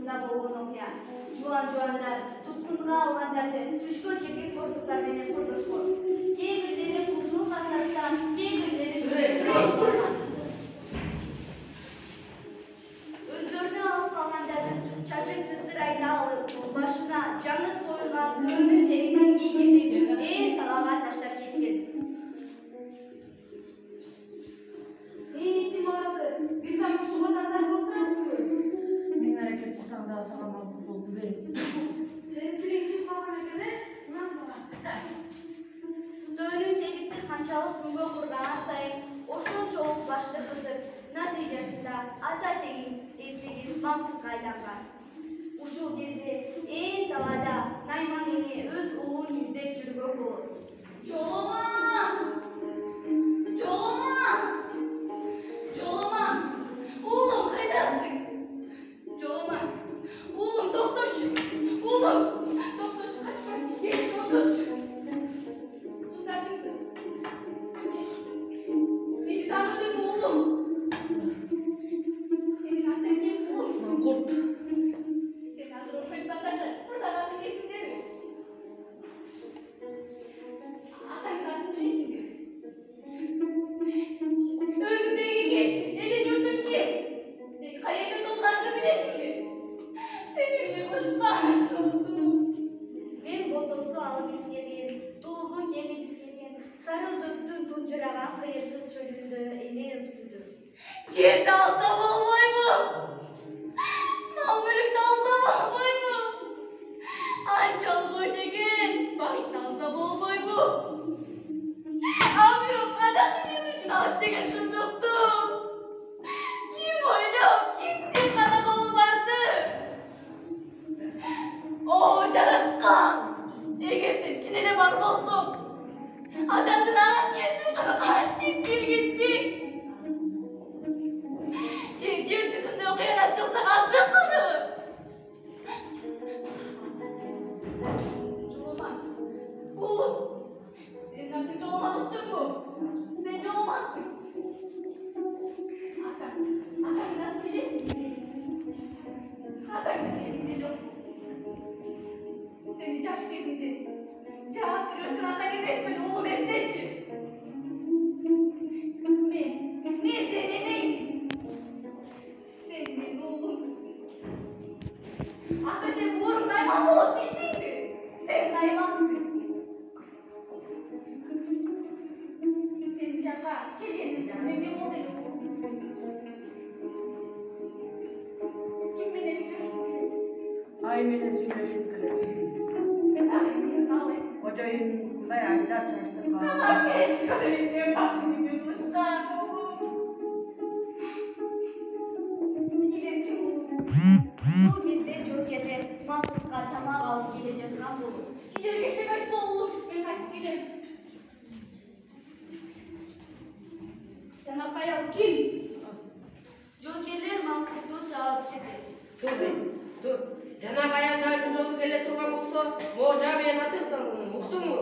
отурумузда болгон окуя. Жуан-жуандар туткунга алгандарды түшкө киргиз спорттуктар менен курдушкон. Кээ бирлери кулчулук катнашса, кээ бирлери өздөрүнө алып калгандардын чачыкты сырайда алып, башына жаңы союлган өмүр терисин кийгизип, талаага таштап кеткен. Тимасы, бир там суга тазар болуп турасыңбы? Мен аракет кылсаң дагы сага макул болуп берем. Сен тиричип калган экен, мына сага. Төөнүн териси канчалык күнгө курган сайын ошончолук башты кысып, натыйжасында ата тегин эстеген макулга айланган. Ушул кезде талаада Найман эне өз уулун издеп жүргөн болот. Жоломан! Жоломан! Жоломан! Уулум кайдасың? Жоломан! Уулум докторчу! Уулум! Докторчу качпайчы, кел докторчу! Сусатыңды. Мени таныдың уулум. Сенин атаң кем уулум. Маңкурт. Сен азыр ошентип бакташы, мырдаганы эсиңдеби? Атаңдын атын билесиңби? Өзүңдөгү кем, эли журтуң кем? Каерде туулганыңды билесиңби? Сен эмне кылышкан жолдум? Мен ботосу алып искелген, туулгун келип искелген, Сары Өзөктүн тунжураган кыйырсыз чөлүндө эне өксүдүм. Жерди алса болбойбу? Мал мүлүктү алса болбойбу? Анчалык ой экен, башты алса болбойбу? Бирок кадамдын эзи үчүн алып деген шындыкту ким ойлоп, кимдин гана колу барды? О, жараткан! Эгер сен чын эле бар болсоң, адамдын арам ниетин ошону кантип билгиздиң? Же жер жүзүндө окуянат чыкса аздык кылдыбы? Жоломан, уулум, сенин атың Жоломан уктуңбу? Сен Жоломансың. Атаңдын атын билесиңби? Атаңдын эсиңде жок. Сени жаш кезиңде жаап өткөн атаң эмесмин, уулум, эстечи. Мен сенин энеңмин. Сен менин уулумсуң. Ата деп ууруң Найман болот, билдиңби? Сен Наймансың. Сен бияка келгенде эмне болду эле? Ким менен сүйлөшүң керек? Ай менен сүйлөшүм керек. Кожоюндай айдар чачтырган. Бул кезде жокерлер Макулга тамак алып келе жаткан болуп. Силерге эчтеке айтпа уулум, мен кайтып келем. Жанакай ал ким? Жокерлер Макулду салып кетти. Тур. Жанакай андайдын жолу келе турган болсо, могу жа менен атып салгын, уктуңбу?